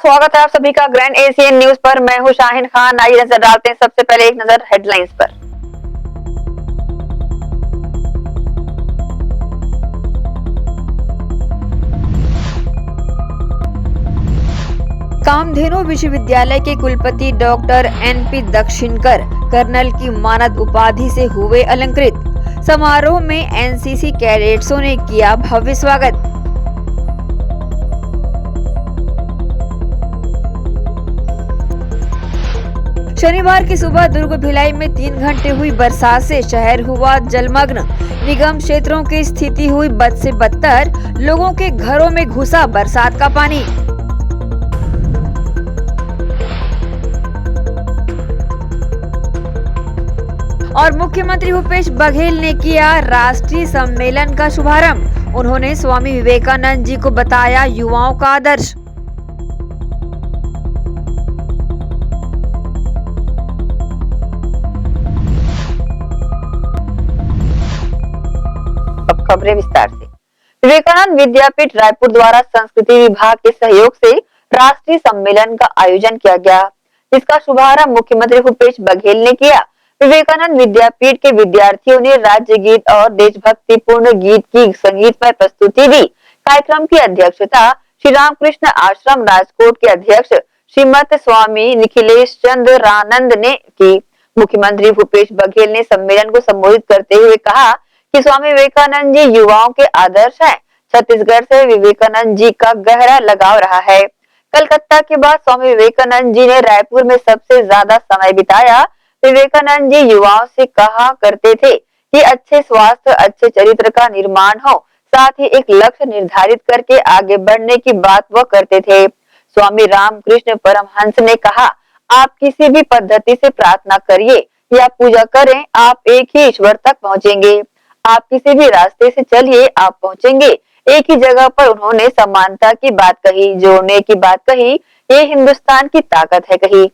स्वागत है आप सभी का ग्रैंड एशियन न्यूज पर। मैं हूं शाहिन खान। आइए नजर डालते हैं सबसे पहले एक नजर हेडलाइंस पर। कामधेनु विश्वविद्यालय के कुलपति डॉक्टर एनपी दक्षिणकर कर्नल की मानद उपाधि से हुए अलंकृत। समारोह में एनसीसी कैडेट्सों ने किया भव्य स्वागत। शनिवार की सुबह दुर्ग भिलाई में 3 घंटे हुई बरसात से शहर हुआ जलमग्न। निगम क्षेत्रों की स्थिति हुई बद से बदतर। लोगों के घरों में घुसा बरसात का पानी। और मुख्यमंत्री भूपेश बघेल ने किया राष्ट्रीय सम्मेलन का शुभारंभ। उन्होंने स्वामी विवेकानंद जी को बताया युवाओं का आदर्श। अब खबरें विस्तार से। विवेकानंद विद्यापीठ रायपुर द्वारा संस्कृति विभाग के सहयोग से राष्ट्रीय सम्मेलन का आयोजन किया गया। इसका शुभारंभ मुख्यमंत्री भूपेश बघेल ने किया। विवेकानंद विद्यापीठ के विद्यार्थियों ने राज्य गीत और देशभक्ति पूर्ण गीत की संगीतमय प्रस्तुति दी। कार्यक्रम की अध्यक्षता श्री रामकृष्ण आश्रम राजकोट के अध्यक्ष श्रीमत स्वामी निखिलेश चंद्रानंद ने की। मुख्यमंत्री भूपेश बघेल ने सम्मेलन को संबोधित करते हुए कहा कि स्वामी विवेकानंद जी युवाओं के आदर्श हैं। छत्तीसगढ़ से विवेकानंद जी का गहरा लगाव रहा है। कलकत्ता के बाद स्वामी विवेकानंद जी ने रायपुर में सबसे ज्यादा समय बिताया। विवेकानंद जी युवाओं से कहा करते थे कि अच्छे स्वास्थ्य, अच्छे चरित्र का निर्माण हो, साथ ही एक लक्ष्य निर्धारित करके आगे बढ़ने की बात वह करते थे। स्वामी रामकृष्ण परमहंस ने कहा, आप किसी भी पद्धति से प्रार्थना करिए या पूजा करें, आप एक ही ईश्वर तक पहुंचेंगे। आप किसी भी रास्ते से चलिए, आप पहुंचेंगे एक ही जगह पर। उन्होंने समानता की बात कही, जोड़ने की बात कही। ये हिंदुस्तान की ताकत है कही।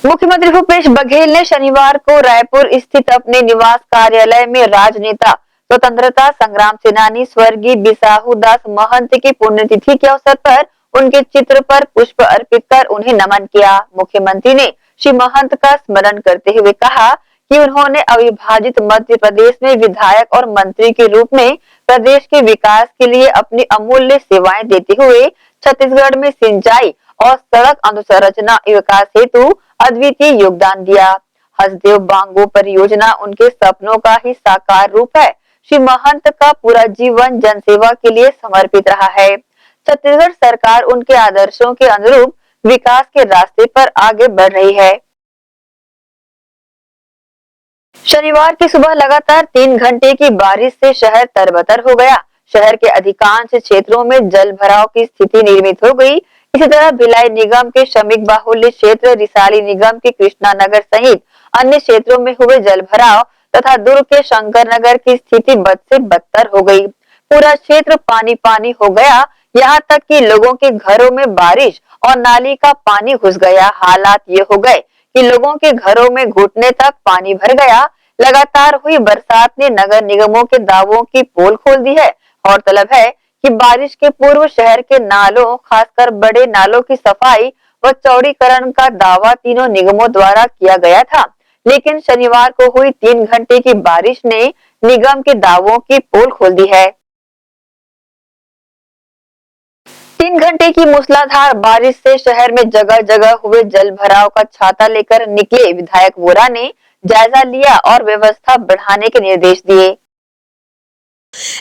मुख्यमंत्री भूपेश बघेल ने शनिवार को रायपुर स्थित अपने निवास कार्यालय में राजनेता, स्वतंत्रता संग्राम सेनानी स्वर्गीय बिसाहू दास महंत की पुण्यतिथि के अवसर पर उनके चित्र पर पुष्प अर्पित कर उन्हें नमन किया। मुख्यमंत्री ने श्री महंत का स्मरण करते हुए कहा कि उन्होंने अविभाजित मध्य प्रदेश में विधायक और मंत्री के रूप में प्रदेश के विकास के लिए अपनी अमूल्य सेवाएं देते हुए छत्तीसगढ़ में सिंचाई और सड़क अधोसंरचना विकास हेतु अद्वितीय योगदान दिया। हसदेव बांगो परियोजना उनके सपनों का ही साकार रूप है। श्री महंत का पूरा जीवन जनसेवा के लिए समर्पित रहा है। छत्तीसगढ़ सरकार उनके आदर्शों के अनुरूप विकास के रास्ते पर आगे बढ़ रही है। शनिवार की सुबह लगातार 3 घंटे की बारिश से शहर तरबतर हो गया। शहर के अधिकांश क्षेत्रों में जल भराव की स्थिति निर्मित हो गई। इसी तरह भिलाई निगम के श्रमिक बाहुल्य क्षेत्र, रिसाली निगम के कृष्णा नगर सहित अन्य क्षेत्रों में हुए जल भराव तथा दुर्ग के शंकर नगर की स्थिति बद से बदतर हो गई। पूरा क्षेत्र पानी पानी हो गया। यहाँ तक कि लोगों के घरों में बारिश और नाली का पानी घुस गया। हालात ये हो गए कि लोगों के घरों में घुटने तक पानी भर गया। लगातार हुई बरसात ने नगर निगमों के दावों की पोल खोल दी है। गौरतलब है कि बारिश के पूर्व शहर के नालों, खासकर बड़े नालों की सफाई व चौड़ीकरण का दावा तीनों निगमों द्वारा किया गया था, लेकिन शनिवार को हुई 3 घंटे की बारिश ने निगम के दावों की पोल खोल दी है। 3 घंटे की मूसलाधार बारिश से शहर में जगह जगह हुए जल भराव का छाता लेकर निकले विधायक वोरा ने जायजा लिया और व्यवस्था बढ़ाने के निर्देश दिए।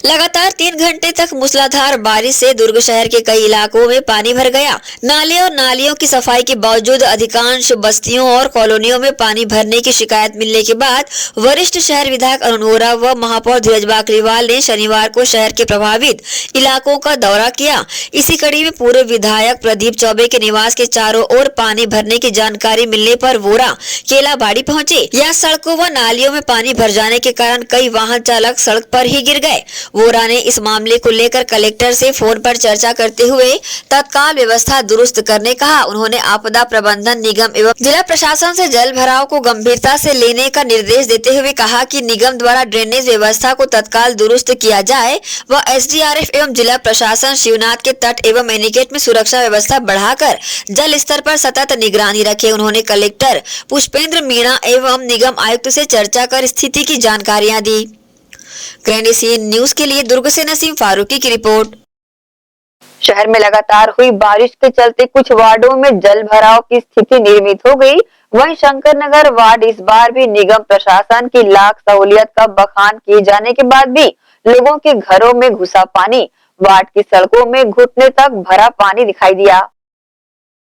लगातार 3 घंटे तक मूसलाधार बारिश से दुर्ग शहर के कई इलाकों में पानी भर गया। नाले और नालियों की सफाई के बावजूद अधिकांश बस्तियों और कॉलोनियों में पानी भरने की शिकायत मिलने के बाद वरिष्ठ शहर विधायक अरुण वोरा व महापौर धीरज बाकलीवाल ने शनिवार को शहर के प्रभावित इलाकों का दौरा किया। इसी कड़ी में पूर्व विधायक प्रदीप चौबे के निवास के चारों ओर पानी भरने की जानकारी मिलने पर वोरा केलाबाड़ी पहुंचे। यहाँ सड़कों व नालियों में पानी भर जाने के कारण कई वाहन चालक सड़क पर ही गिर गए। वोरा ने इस मामले को लेकर कलेक्टर से फोन पर चर्चा करते हुए तत्काल व्यवस्था दुरुस्त करने कहा। उन्होंने आपदा प्रबंधन निगम एवं जिला प्रशासन से जल भराव को गंभीरता से लेने का निर्देश देते हुए कहा कि निगम द्वारा ड्रेनेज व्यवस्था को तत्काल दुरुस्त किया जाए व एसडीआरएफ एवं जिला प्रशासन शिवनाथ के तट एवं एनीगेट में सुरक्षा व्यवस्था बढ़ाकर जल स्तर पर सतत निगरानी रखे। उन्होंने कलेक्टर पुष्पेंद्र मीणा एवं निगम आयुक्त से चर्चा कर स्थिति की जानकारियां दी। ग्रैंड एशियन न्यूज के लिए दुर्ग से नसीम फारूकी की रिपोर्ट। शहर में लगातार हुई बारिश के चलते कुछ वार्डों में जल भराव की स्थिति निर्मित हो गई। वहीं शंकर नगर वार्ड इस बार भी निगम प्रशासन की लाख सहूलियत का बखान किए जाने के बाद भी लोगों के घरों में घुसा पानी। वार्ड की सड़कों में घुटने तक भरा पानी दिखाई दिया।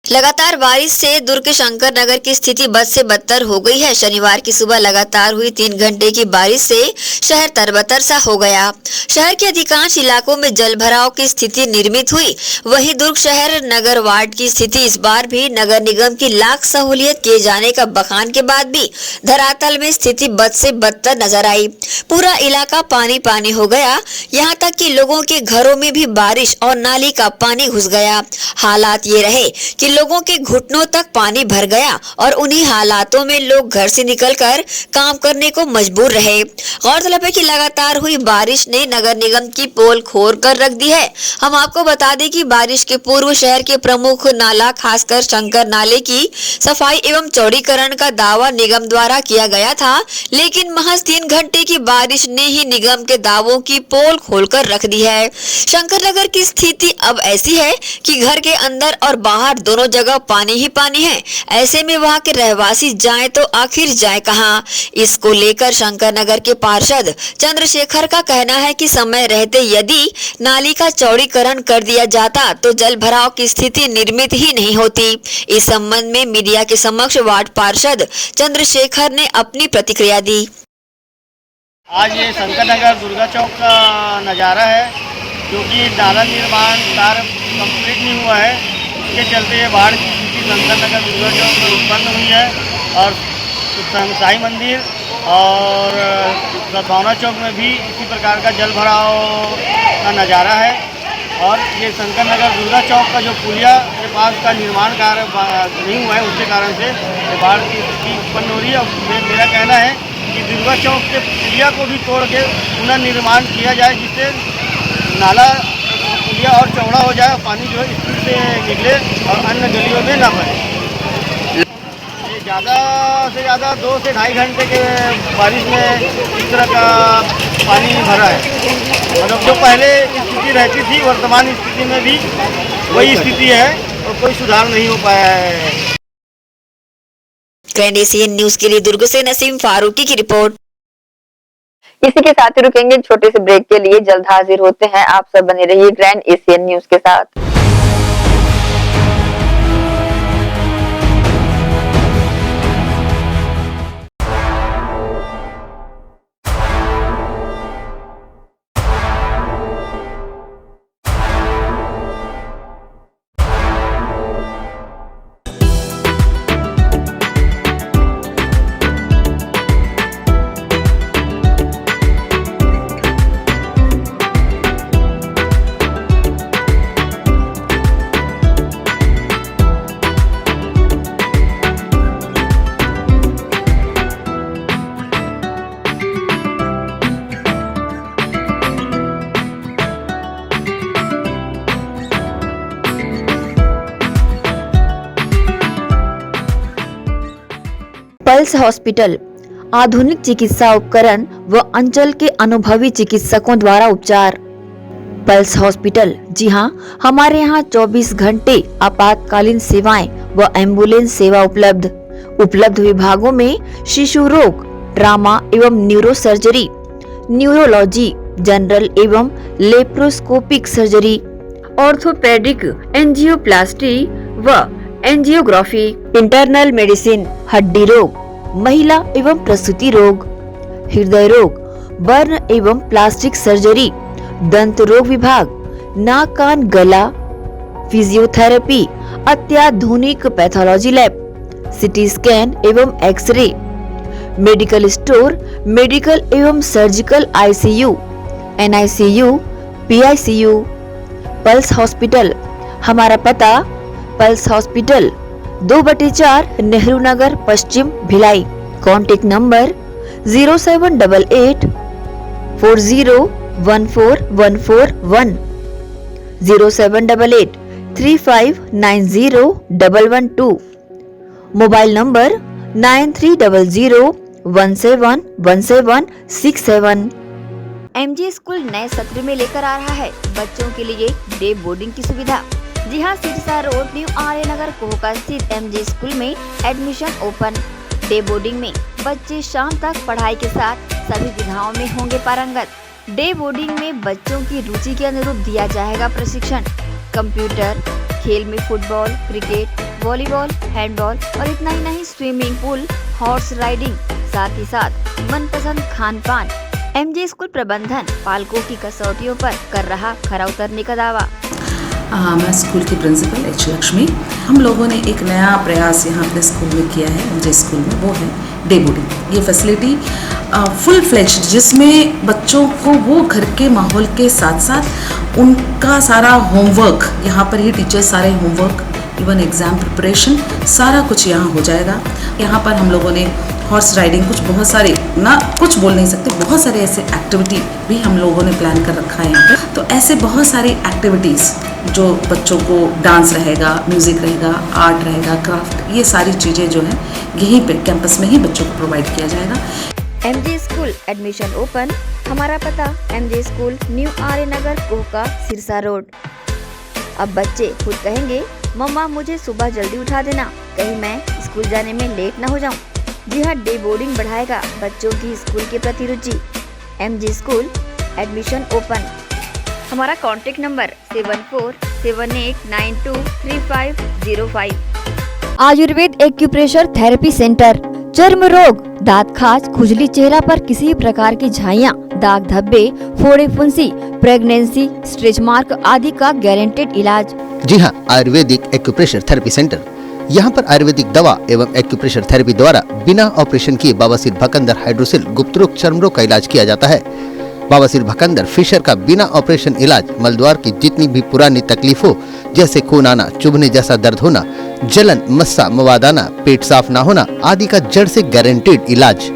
लगातार बारिश से दुर्ग के शंकर नगर की स्थिति बद से बदतर हो गई है। शनिवार की सुबह लगातार हुई 3 घंटे की बारिश से शहर तरबतर सा हो गया। शहर के अधिकांश इलाकों में जल भराव की स्थिति निर्मित हुई। वहीं दुर्ग शहर नगर वार्ड की स्थिति इस बार भी नगर निगम की लाख सहूलियत किए जाने का बखान के बाद भी धरातल में स्थिति बद से बदतर नजर आई। पूरा इलाका पानी पानी हो गया। यहाँ तक कि लोगों के घरों में भी बारिश और नाली का पानी घुस गया। हालात ये रहे कि लोगों के घुटनों तक पानी भर गया और उन्हीं हालातों में लोग घर से निकलकर काम करने को मजबूर रहे। गौरतलब है कि लगातार हुई बारिश ने नगर निगम की पोल खोल कर रख दी है। हम आपको बता दें कि बारिश के पूर्व शहर के प्रमुख नाला खासकर शंकर नाले की सफाई एवं चौड़ीकरण का दावा निगम द्वारा किया गया था, लेकिन महज 3 घंटे की बारिश ने ही निगम के दावों की पोल खोलकर रख दी है। शंकर नगर की स्थिति अब ऐसी है कि घर के अंदर और बाहर दोनों जगह पानी ही पानी है। ऐसे में वहां के रहवासी जाएं तो आखिर जाएं कहां। इसको लेकर शंकर नगर के पार्षद चंद्रशेखर का कहना है कि समय रहते यदि नाली का चौड़ीकरण कर दिया जाता तो जल भराव की स्थिति निर्मित ही नहीं होती। इस संबंध में मीडिया के समक्ष वार्ड पार्षद चंद्रशेखर ने अपनी प्रतिक्रिया दी। आज ये शंकर नगर दुर्गा चौक का नज़ारा है, क्योंकि नाला निर्माण कार्य कंप्लीट नहीं हुआ है। इसके चलते ये बाढ़ की स्थिति शंकर नगर दुर्गा चौक में उत्पन्न हुई है और साई मंदिर और सद्भावना चौक में भी इसी प्रकार का जल भराव का नज़ारा है। और ये शंकर नगर दुर्गा चौक का जो पुलिया के पास का निर्माण कार्य नहीं हुआ है, उसके कारण से ये बाढ़ की स्थिति उत्पन्न हो रही है। और मेरा कहना है कि दुर्गा चौक के पुलिया को भी तोड़ के पुनर्निर्माण किया जाए, जिससे नाला पुलिया और चौड़ा हो जाए, पानी जो है स्पीड से निकले और अन्य गलियों में ना भरे। ये ज़्यादा से ज़्यादा 2 से ढाई घंटे के बारिश में इस तरह का पानी भरा है। मतलब जो पहले स्थिति रहती थी, वर्तमान स्थिति में भी वही स्थिति है और कोई सुधार नहीं हो पाया है। ग्रैंड एशियन न्यूज के लिए दुर्ग से नसीम फारूकी की रिपोर्ट। इसी के साथ ही रुकेंगे छोटे से ब्रेक के लिए। जल्द हाजिर होते हैं। आप सब बने रहिए ग्रैंड एशियन न्यूज के साथ। पल्स हॉस्पिटल आधुनिक चिकित्सा उपकरण व अंचल के अनुभवी चिकित्सकों द्वारा उपचार। पल्स हॉस्पिटल, जी हाँ, हमारे यहाँ 24 घंटे आपातकालीन सेवाएं व एम्बुलेंस सेवा उपलब्ध विभागों में शिशु रोग, ट्रामा एवं न्यूरो सर्जरी, न्यूरोलॉजी, जनरल एवं लेप्रोस्कोपिक सर्जरी, ऑर्थोपेडिक, एंजियोप्लास्टी व एंजियोग्राफी, इंटरनल मेडिसिन, हड्डी रोग, महिला एवं प्रसूति रोग, हृदय रोग, बर्न एवं प्लास्टिक सर्जरी, दंत रोग विभाग, नाक कान गला, फिजियोथेरेपी, अत्याधुनिक पैथोलॉजी लैब, सिटी स्कैन एवं एक्सरे, मेडिकल स्टोर, मेडिकल एवं surgical ICU, NICU, PICU, pulse hospital. हमारा पता पल्स हॉस्पिटल 2/4 नेहरू नगर पश्चिम Bhilai. Contact number 0788 401441, 0788 3590 mobile number 9300171767। MG school नए सत्र में लेकर आ रहा है बच्चों के लिए डे बोर्डिंग की सुविधा। जी हाँ, सिरसा रोड न्यू आर्य नगर कोहका स्थित MG स्कूल में एडमिशन ओपन। डे बोर्डिंग में बच्चे शाम तक पढ़ाई के साथ सभी विधाओं में होंगे पारंगत। डे बोर्डिंग में बच्चों की रुचि के अनुरूप दिया जाएगा प्रशिक्षण। कंप्यूटर, खेल में फुटबॉल, क्रिकेट, वॉलीबॉल, हैंडबॉल और इतना ही नहीं, स्विमिंग पूल, हॉर्स राइडिंग, साथ ही साथ मनपसंद खान पान। MG स्कूल प्रबंधन पालकों की कसौटियों पर कर रहा खरा उतरने का दावा। मैं स्कूल की प्रिंसिपल एच लक्ष्मी। हम लोगों ने एक नया प्रयास यहाँ अपने स्कूल में किया है, मुझे स्कूल में, वो है डे बोर्डिंग। ये फैसिलिटी फुल फ्लेज्ड, जिसमें बच्चों को वो घर के माहौल के साथ साथ उनका सारा होमवर्क, यहाँ पर ही टीचर्स सारे होमवर्क, इवन एग्ज़ाम प्रिपरेशन, सारा कुछ यहाँ हो जाएगा। यहाँ पर हम लोगों ने हॉर्स राइडिंग, कुछ बहुत सारे, ना कुछ बोल नहीं सकते, बहुत सारे ऐसे एक्टिविटी भी हम लोगों ने प्लान कर रखा है यहाँ पे। तो ऐसे बहुत सारी एक्टिविटीज़ जो बच्चों को, डांस रहेगा, म्यूज़िक रहेगा, आर्ट रहेगा, क्राफ्ट, ये सारी चीज़ें जो हैं यहीं पे कैंपस में ही बच्चों को प्रोवाइड किया जाएगा। MG school admission open. हमारा पता MG स्कूल न्यू आर्य नगर कोहका सिरसा रोड। अब बच्चे खुद कहेंगे, मम्मा मुझे सुबह जल्दी उठा देना, कहीं मैं स्कूल जाने में लेट न हो जाऊं। जी हाँ, डे बोर्डिंग बढ़ाएगा बच्चों की स्कूल के प्रति रुचि। MG school admission open. हमारा contact number 7478923505। Ayurveda acupressure therapy centre. चर्म रोग, दांत खाज, खुजली, चेहरा पर किसी प्रकार की झाइयाँ, दाग धब्बे, फोड़े फुंसी, प्रेगनेंसी, स्ट्रेच मार्क आदि का गारंटेड इलाज। जी हाँ, आयुर्वेदिक एक्यूप्रेशर थेरेपी सेंटर। यहाँ पर आयुर्वेदिक दवा एवं एक्यूप्रेशर थेरेपी द्वारा बिना ऑपरेशन किए बवासीर, भकंदर, हाइड्रोसिल, गुप्त रोग, चर्म रोग का इलाज किया जाता है। बवासीर, भकंदर, फिशर का बिना ऑपरेशन इलाज, मलद्वार की जितनी भी पुरानी तकलीफ हो, जैसे खून आना, चुभने जैसा दर्द होना, जलन, मस्सा, मवाद आना, पेट साफ ना होना आदि का जड़ से गारंटेड इलाज।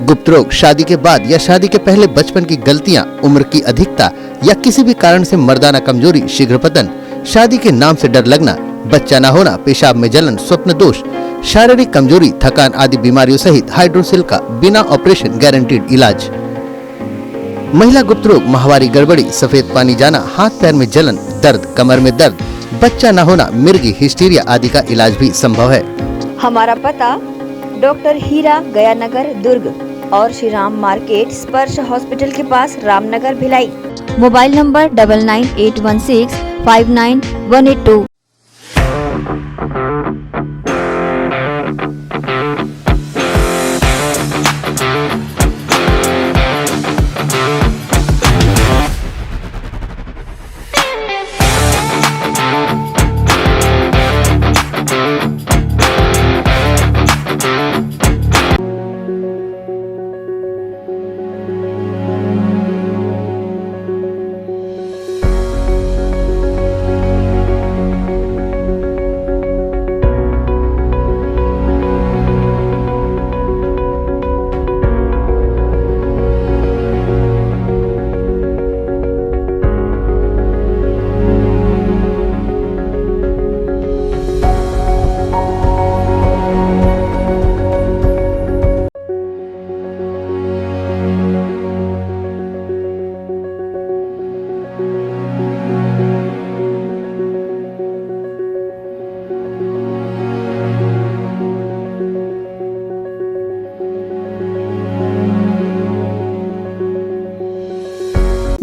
गुप्त रोग, शादी के बाद या शादी के पहले बचपन की गलतियां, उम्र की अधिकता या किसी भी कारण से मर्दाना कमजोरी, शीघ्र पतन, शादी के नाम से डर लगना, बच्चा न होना, पेशाब में जलन, स्वप्न दोष, शारीरिक कमजोरी, थकान आदि बीमारियों सहित हाइड्रोसिल का बिना ऑपरेशन गारंटेड इलाज। महिला गुप्त रोग, माहवारी गड़बड़ी, सफेद पानी जाना, हाथ पैर में जलन, दर्द, कमर में दर्द, बच्चा न होना, मिर्गी, हिस्टीरिया आदि का इलाज भी संभव है। हमारा पता डॉक्टर हीरा, गया नगर, दुर्ग और श्री राम मार्केट, स्पर्श हॉस्पिटल के पास, Ramnagar, Bhilai. Mobile number 9981659182।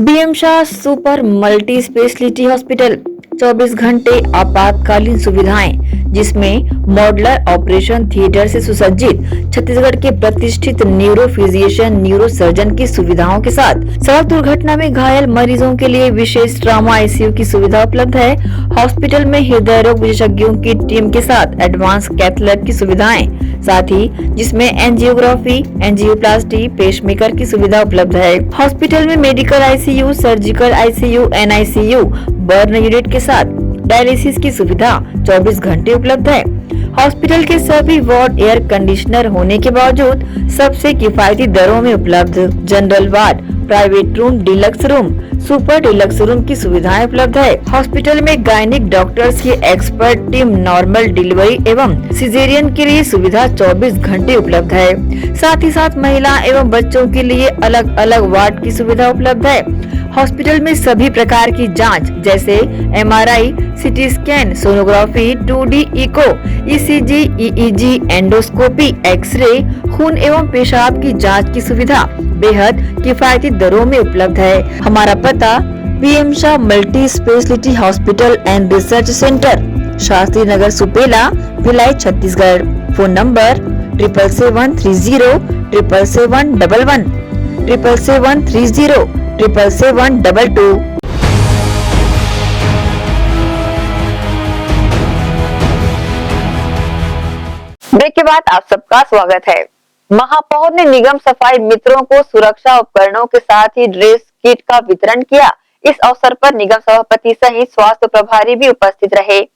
BM Shah super multi speciality hospital, 24 घंटे आपातकालीन सुविधाएं, जिसमें मॉडलर ऑपरेशन थिएटर से सुसज्जित छत्तीसगढ़ के प्रतिष्ठित न्यूरो फिजिशियन न्यूरो सर्जन की सुविधाओं के साथ सड़क दुर्घटना में घायल मरीजों के लिए विशेष ट्रॉमा आईसीयू की सुविधा उपलब्ध है। हॉस्पिटल में हृदय रोग विशेषज्ञों की टीम के साथ एडवांस कैथ लैब की सुविधाएं, साथ ही जिसमें एंजियोग्राफी, एंजियोप्लास्टी, पेसमेकर की सुविधा उपलब्ध है। हॉस्पिटल में medical ICU, surgical ICU, NICU, burn unit के साथ डायलिसिस की सुविधा 24 घंटे उपलब्ध है। हॉस्पिटल के सभी वार्ड एयर कंडीशनर होने के बावजूद सबसे किफायती दरों में उपलब्ध। General ward, private room, deluxe room, super deluxe room की सुविधाएं उपलब्ध है। हॉस्पिटल में गायनिक डॉक्टर्स की एक्सपर्ट टीम नॉर्मल डिलीवरी एवं सिजेरियन के लिए सुविधा 24 घंटे उपलब्ध है। साथ ही साथ महिला एवं बच्चों के लिए अलग अलग वार्ड की सुविधा उपलब्ध है। हॉस्पिटल में सभी प्रकार की जांच जैसे MRI, CT scan, sonography, 2D echo, ECG, EEG, endoscopy, x-ray, खून एवं पेशाब की जांच की सुविधा बेहद किफायती दरों में उपलब्ध है। हमारा पता PM Shah multi speciality hospital and research centre, Shastri Nagar, Supela, Bhilai, Chhattisgarh. Phone number 7730777111 77307772। Break के बाद आप सबका स्वागत है। महापौर ने निगम सफाई मित्रों को सुरक्षा उपकरणों के साथ ही ड्रेस किट का वितरण किया। इस अवसर पर निगम सभापति सहित स्वास्थ्य प्रभारी भी उपस्थित रहे।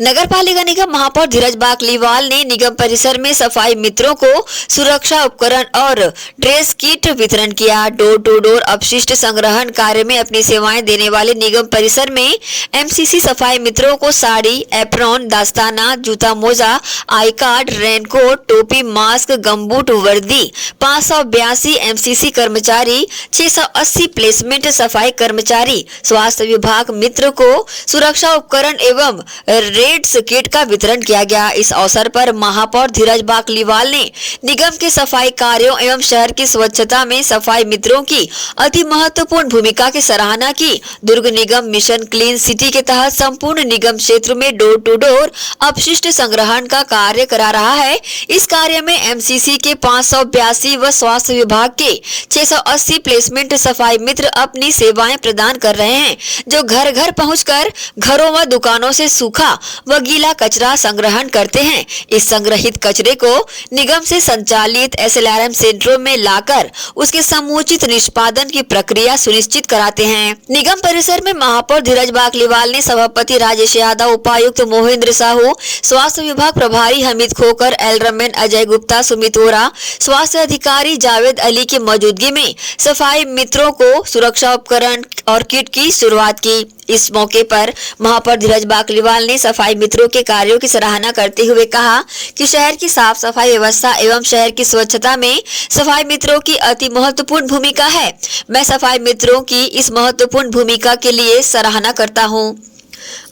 नगर पालिका निगम महापौर धीरज बाकलीवाल ने निगम परिसर में सफाई मित्रों को सुरक्षा उपकरण और ड्रेस किट वितरण किया। डोर टू डोर अपशिष्ट संग्रहण कार्य में अपनी सेवाएं देने वाले निगम परिसर में एमसीसी सफाई मित्रों को साड़ी, एप्रॉन, दस्ताना, जूता मोजा, आई कार्ड, रेनकोट, टोपी, मास्क, गमबूट, वर्दी, 582 एमसीसी कर्मचारी, 680 प्लेसमेंट सफाई कर्मचारी, स्वास्थ्य विभाग मित्र को सुरक्षा उपकरण एवं रेड्स किट का वितरण किया गया। इस अवसर पर महापौर धीरज बाकलीवाल ने निगम के सफाई कार्यों एवं शहर की स्वच्छता में सफाई मित्रों की अति महत्वपूर्ण भूमिका की सराहना की। दुर्ग निगम मिशन क्लीन सिटी के तहत संपूर्ण निगम क्षेत्र में डोर टू डोर अपशिष्ट संग्रहण का कार्य करा रहा है। इस कार्य में एमसीसी के 582 व स्वास्थ्य विभाग के 680 प्लेसमेंट सफाई मित्र अपनी सेवाएं प्रदान कर रहे हैं, जो घर घर पहुंचकर घरों व दुकानों से सूखा व गीला कचरा संग्रहण करते हैं। इस संग्रहित कचरे को निगम से संचालित एसएलआरएम सेंटरों में लाकर उसके समुचित निष्पादन की प्रक्रिया सुनिश्चित कराते हैं। निगम परिसर में महापौर धीरज बाकलीवाल ने सभापति राजेश यादव, उपायुक्त मोहिंद्र साहू, स्वास्थ्य विभाग प्रभारी हमीद खोकर, एल रमन, अजय गुप्ता, सुमित वोरा, स्वास्थ्य अधिकारी जावेद अली की मौजूदगी में सफाई मित्रों को सुरक्षा उपकरण और किट की शुरुआत की। इस मौके पर महापौर धीरज बाकलीवाल ने सफाई मित्रों के कार्यों की सराहना करते हुए कहा कि शहर की साफ सफाई व्यवस्था एवं शहर की स्वच्छता में सफाई मित्रों की अति महत्वपूर्ण भूमिका है। मैं सफाई मित्रों की इस महत्वपूर्ण भूमिका के लिए सराहना करता हूं।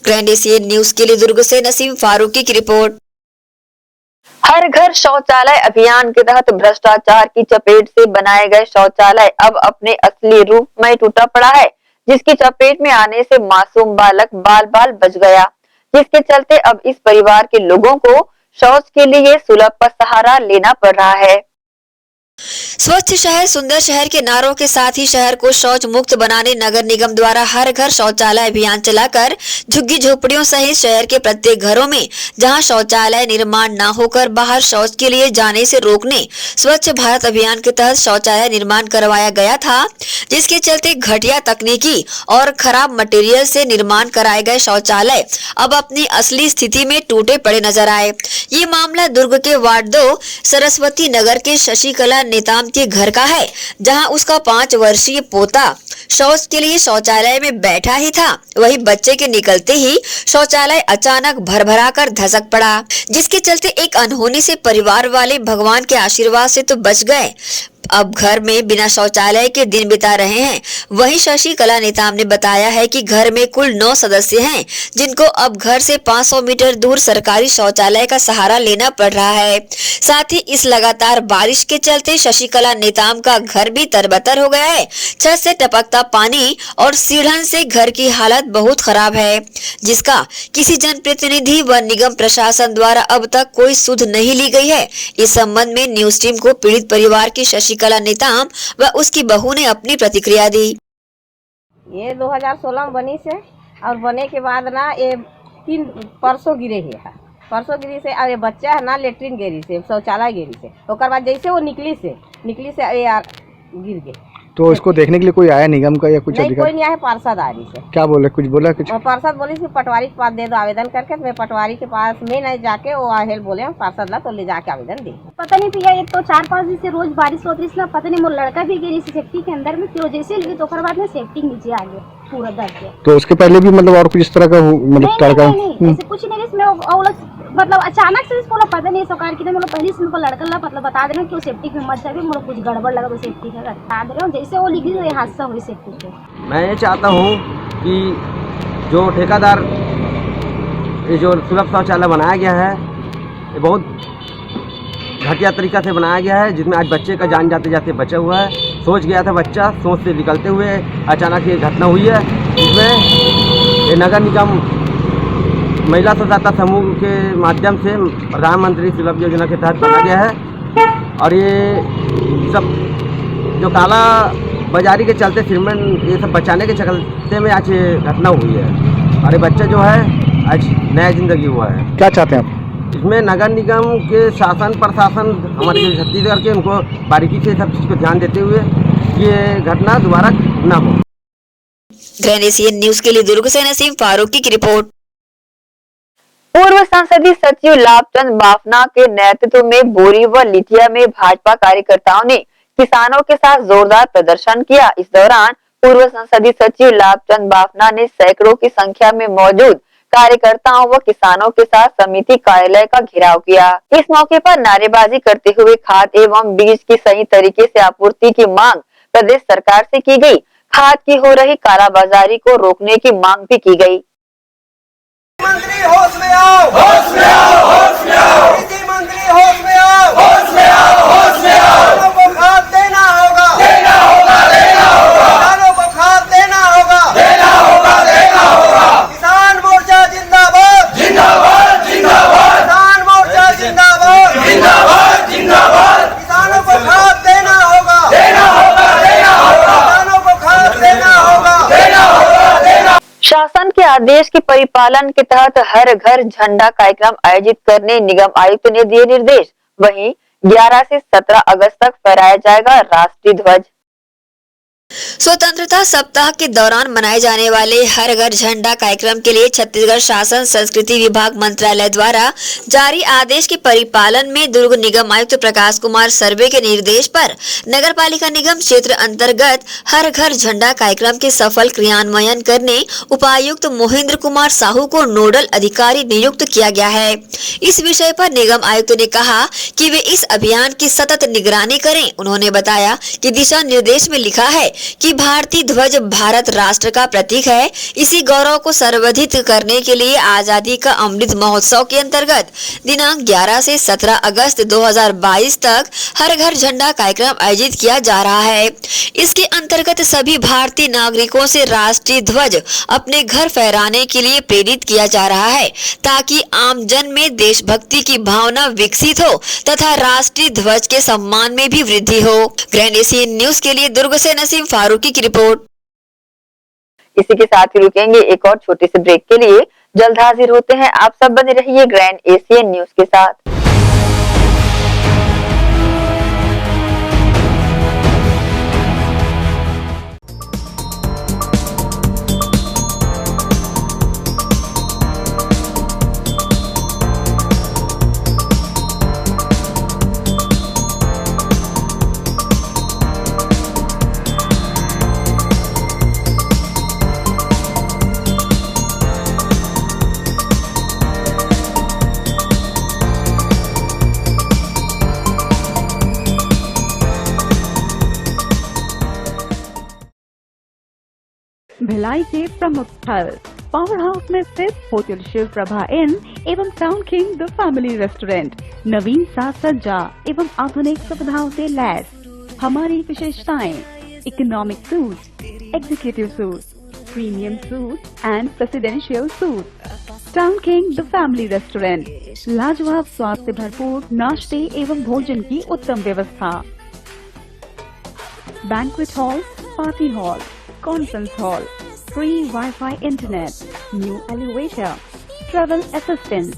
ग्रैंड एशियन न्यूज के लिए दुर्ग से नसीम फारूकी की रिपोर्ट। हर घर शौचालय अभियान के तहत भ्रष्टाचार की चपेट से बनाए गए शौचालय अब अपने असली रूप में टूटा पड़ा है, जिसकी चपेट में आने से मासूम बालक बाल बाल बच गया, जिसके चलते अब इस परिवार के लोगों को शौच के लिए सुलभ का सहारा लेना पड़ रहा है। स्वच्छ शहर सुंदर शहर के नारों के साथ ही शहर को शौच मुक्त बनाने नगर निगम द्वारा हर घर शौचालय अभियान चलाकर झुग्गी झोपड़ियों सहित शहर के प्रत्येक घरों में जहां शौचालय निर्माण न होकर बाहर शौच के लिए जाने से रोकने स्वच्छ भारत अभियान के तहत शौचालय निर्माण करवाया गया था, जिसके चलते घटिया तकनीकी और खराब मटेरियल से निर्माण कराए गए शौचालय अब अपनी असली स्थिति में टूटे पड़े नजर आए। ये मामला दुर्ग के वार्ड 2 सरस्वती नगर के शशिकला नेताम के घर का है, जहां उसका 5 वर्षीय पोता शौच के लिए शौचालय में बैठा ही था। वही बच्चे के निकलते ही शौचालय अचानक भरभरा कर धसक पड़ा, जिसके चलते एक अनहोनी से परिवार वाले भगवान के आशीर्वाद से तो बच गए, अब घर में बिना शौचालय के दिन बिता रहे हैं। वहीं शशिकला नेताम ने बताया है कि घर में कुल 9 सदस्य हैं, जिनको अब घर से 500 मीटर दूर सरकारी शौचालय का सहारा लेना पड़ रहा है। साथ ही इस लगातार बारिश के चलते शशिकला नेताम का घर भी तरबतर हो गया है। छत से टपकता पानी और सीढ़न से घर की हालत बहुत खराब है, जिसका किसी जनप्रतिनिधि व निगम प्रशासन द्वारा अब तक कोई सुध नहीं ली गई है। इस संबंध में न्यूज टीम को पीड़ित परिवार की शशिकला नेताम व उसकी बहू ने अपनी प्रतिक्रिया दी। ये 2016 में बनी से, और बने के बाद ना ये 3 परसों गिरे है। परसों गिरी से और ये बच्चा है ना लेटरिन गिरी से, शौचालय गिरी से, ओकर बाद जैसे वो निकली से ये यार गिर गए। तो इसको देखने के लिए कोई आया निगम का या कुछ नहीं, अधिकारी? कोई नहीं आया। पार्षद आ रही से क्या बोले, कुछ बोला कुछ? और पार्षद बोली कि पटवारी के पास दे दो आवेदन करके। मैं पटवारी के पास में नहीं जाके वो हेल बोले हम पार्षद ला तो ले जाके आवेदन दे। पता नहीं भैया, एक तो 4-5 दिन से रोज बारिश होती है, इसलिए पता नहीं वो लड़का भी गिरी सेफ्टी के अंदर में, फिर जैसे लगी तो बाद में सेफ्टी नीचे आ गया पूरा दर के। तो उसके पहले भी मतलब और कुछ इस तरह का मतलब तड़का? नहीं, ऐसे कुछ नहीं। इसमें मतलब अचानक से इसको पता नहीं सरकार की, मतलब पहले से लड़का ला मतलब बता दे रहे कि वो सेफ्टी में मत जाए, मतलब कुछ गड़बड़ लगा तो सेफ्टी का बता दे रहे हो। जैसे वो लिखी तो हादसा हुई सेफ्टी से। मैं ये चाहता हूँ कि जो ठेकेदार ये जो सुलभ शौचालय बनाया गया है, ये बहुत घटिया तरीका से बनाया गया है, जिसमें आज बच्चे का जान जाते जाते बचा हुआ है। सोच गया था बच्चा, सोच से निकलते हुए अचानक ये घटना हुई है, जिसमें ये नगर निगम महिला स्वच्छता समूह के माध्यम से प्रधानमंत्री सुलभ योजना के तहत बना गया है। और ये सब जो काला बाजारी के चलते सीमेंट ये सब बचाने के चलते में आज ये घटना हुई है, और ये बच्चा जो है आज नया जिंदगी हुआ है। क्या चाहते हैं आप? इसमें नगर निगम के शासन प्रशासन हमारे जो छत्तीसगढ़ के, उनको बारीकी से सब चीज़ को ध्यान देते हुए ये घटना दोबारा न हो। ग्रैंड एशियन न्यूज के लिए दुर्ग से नसीम फारूकी की रिपोर्ट। पूर्व संसदीय सचिव लाभचंद बाफना के नेतृत्व में बोरी व लिटिया में भाजपा कार्यकर्ताओं ने किसानों के साथ जोरदार प्रदर्शन किया। इस दौरान पूर्व संसदीय सचिव लाभचंद बाफना ने सैकड़ों की संख्या में मौजूद कार्यकर्ताओं व किसानों के साथ समिति कार्यालय का घेराव किया। इस मौके पर नारेबाजी करते हुए खाद एवं बीज की सही तरीके से आपूर्ति की मांग प्रदेश सरकार से की गई। खाद की हो रही कालाबाजारी को रोकने की मांग भी की गई। मंत्री होश में आओ, होश में आओ, होश में आओ। कृषि मंत्री होश में आओ, होश में आओ, होश में आओ। किसानों को खाद देना होगा, देना होगा, देना होगा। किसानों को खाद देना होगा, देना होगा, देना होगा। किसान मोर्चा जिंदाबाद, जिंदाबाद, जिंदाबाद। किसान मोर्चा जिंदाबाद, जिंदाबाद, जिंदाबाद। किसानों को खाद देना होगा, देना होगा, देना होगा। किसानों को खाद देना होगा, देना होगा, देना। शासन के आदेश के परिपालन के तहत हर घर झंडा कार्यक्रम आयोजित करने निगम आयुक्त ने दिए निर्देश। वहीं 11 से 17 अगस्त तक फहराया जाएगा राष्ट्रीय ध्वज। स्वतंत्रता सप्ताह के दौरान मनाए जाने वाले हर घर झंडा कार्यक्रम के लिए छत्तीसगढ़ शासन संस्कृति विभाग मंत्रालय द्वारा जारी आदेश के परिपालन में दुर्ग निगम आयुक्त प्रकाश कुमार सर्वे के निर्देश पर नगर पालिका निगम क्षेत्र अंतर्गत हर घर झंडा कार्यक्रम के सफल क्रियान्वयन करने उपायुक्त मोहिंद्र कुमार साहू को नोडल अधिकारी नियुक्त किया गया है। इस विषय पर निगम आयुक्त ने कहा कि वे इस अभियान की सतत निगरानी करें। उन्होंने बताया कि दिशा निर्देश में लिखा है कि भारतीय ध्वज भारत राष्ट्र का प्रतीक है। इसी गौरव को संवर्धित करने के लिए आजादी का अमृत महोत्सव के अंतर्गत दिनांक 11 से 17 अगस्त 2022 तक हर घर झंडा कार्यक्रम आयोजित किया जा रहा है। इसके अंतर्गत सभी भारतीय नागरिकों से राष्ट्रीय ध्वज अपने घर फहराने के लिए प्रेरित किया जा रहा है, ताकि आम जन में देशभक्ति की भावना विकसित हो तथा राष्ट्रीय ध्वज के सम्मान में भी वृद्धि हो। ग्रैंड एशियन न्यूज के लिए दुर्ग से नसीम फारूकी की रिपोर्ट। इसी के साथ ही रुकेंगे एक और छोटे से ब्रेक के लिए। जल्द हाजिर होते हैं। आप सब बने रहिए ग्रैंड एशियन न्यूज के साथ। भिलाई के प्रमुख स्थल पावर हाउस में स्थित होटल शिव प्रभा इन एवं town king the family restaurant नवीन साज सज्जा एवं आधुनिक सुविधाओं से लैस। हमारी विशेषताएं economic suite, executive suite, premium suite and presidential suite. Town king the family restaurant, लाजवाब स्वाद से भरपूर नाश्ते एवं भोजन की उत्तम व्यवस्था। Banquet hall, party hall, conference hall, free wifi internet, new elevator, travel assistance,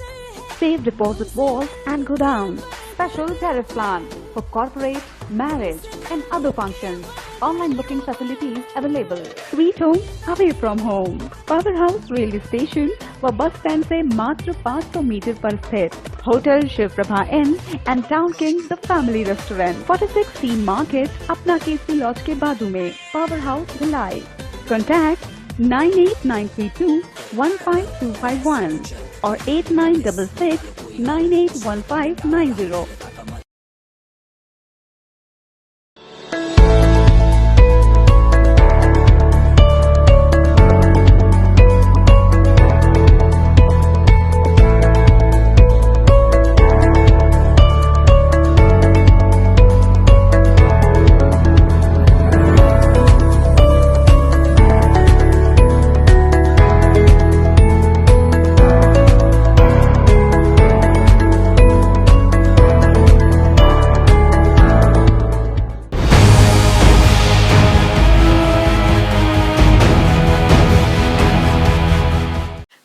safe deposit vault and godown, special tariff plan for corporate, marriage and other functions. Online booking facilities available. Sweet home away from home. Power House railway station व bus stand से मात्र 500 metre पर स्थित hotel Shiv Prabha inn and town king the family restaurant 46 C market अपना KC laws के बाजू में। Power house Bhilai. Contact 9892152251 और 8966981590।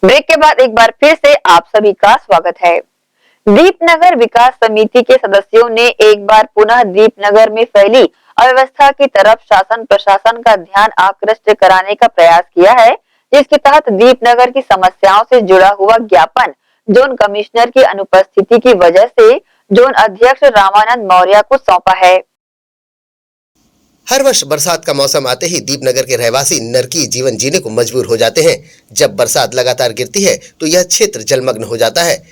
ब्रेक के बाद एक बार फिर से आप सभी का स्वागत है। दीपनगर विकास समिति के सदस्यों ने एक बार पुनः दीपनगर में फैली अव्यवस्था की तरफ शासन प्रशासन का ध्यान आकृष्ट कराने का प्रयास किया है, जिसके तहत दीपनगर की समस्याओं से जुड़ा हुआ ज्ञापन जोन कमिश्नर की अनुपस्थिति की वजह से जोन अध्यक्ष रामानंद मौर्य को सौंपा है। हर वर्ष बरसात का मौसम आते ही दीपनगर के रहवासी नरकी जीवन जीने को मजबूर हो जाते हैं। जब बरसात लगातार गिरती है तो यह क्षेत्र जलमग्न हो जाता है,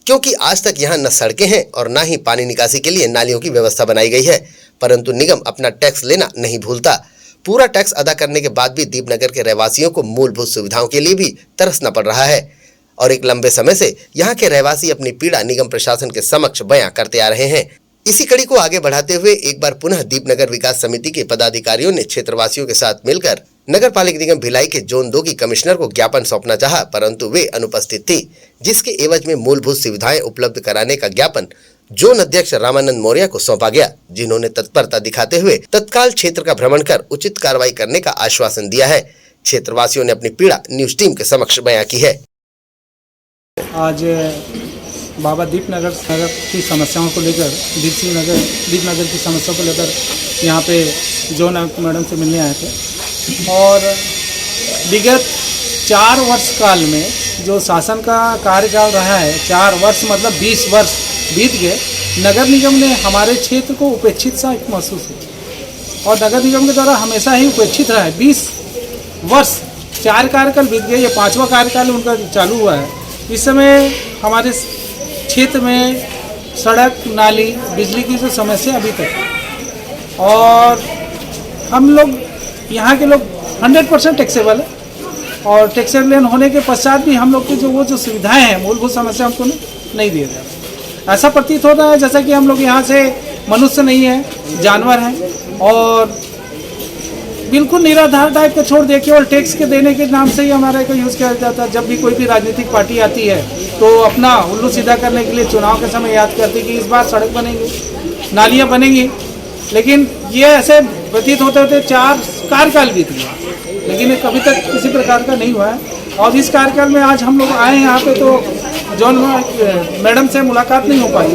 क्योंकि आज तक यहाँ न सड़कें हैं और न ही पानी निकासी के लिए नालियों की व्यवस्था बनाई गई है। परंतु निगम अपना टैक्स लेना नहीं भूलता। पूरा टैक्स अदा करने के बाद भी दीपनगर के रहवासियों को मूलभूत सुविधाओं के लिए भी तरसना पड़ रहा है और एक लंबे समय से यहाँ के रहवासी अपनी पीड़ा निगम प्रशासन के समक्ष बयां करते आ रहे हैं। इसी कड़ी को आगे बढ़ाते हुए एक बार पुनः दीपनगर विकास समिति के पदाधिकारियों ने क्षेत्रवासियों के साथ मिलकर नगर पालिका निगम भिलाई के जोन 2 की कमिश्नर को ज्ञापन सौंपना चाहा, परंतु वे अनुपस्थित थी, जिसके एवज में मूलभूत सुविधाएं उपलब्ध कराने का ज्ञापन जोन अध्यक्ष रामानंद मौर्य को सौंपा गया, जिन्होंने तत्परता दिखाते हुए तत्काल क्षेत्र का भ्रमण कर उचित कार्रवाई करने का आश्वासन दिया है। क्षेत्रवासियों ने अपनी पीड़ा न्यूज टीम के समक्ष बयां की है। आज बाबा दीपनगर की समस्याओं को लेकर दीपनगर की समस्याओं को लेकर यहाँ पे जोन मैडम से मिलने आए थे और विगत 4 वर्ष काल में जो शासन का कार्यकाल रहा है, 4 वर्ष मतलब 20 वर्ष बीत गए, नगर निगम ने हमारे क्षेत्र को उपेक्षित सा महसूस हुआ और नगर निगम के द्वारा हमेशा ही उपेक्षित रहा है। 20 वर्ष 4 कार्यकाल बीत गए, ये 5वां कार्यकाल उनका चालू हुआ है। इस समय हमारे क्षेत्र में सड़क, नाली, बिजली की जो समस्या अभी तक है और हम लोग यहाँ के लोग 100% टैक्सेबल है और टैक्सेबल होने के पश्चात भी हम लोग की जो सुविधाएं हैं, मूलभूत समस्या हमको नहीं दिए जा रहे। ऐसा प्रतीत होता है जैसा कि हम लोग यहाँ से मनुष्य नहीं है, जानवर हैं और बिल्कुल निराधार टाइप का छोड़ दे केवल टैक्स के देने के नाम से ही हमारे को यूज़ किया जाता है। जब भी कोई भी राजनीतिक पार्टी आती है तो अपना उल्लू सीधा करने के लिए चुनाव के समय याद करती कि इस बार सड़क बनेंगी, नालियाँ बनेंगी, लेकिन ये ऐसे प्रतीत होते होते 4 कार्यकाल बीत गया, लेकिन ये कभी तक किसी प्रकार का नहीं हुआ है। और इस कार्यकाल में आज हम लोग आए यहाँ पे तो जोन मैडम से मुलाकात नहीं हो पाई।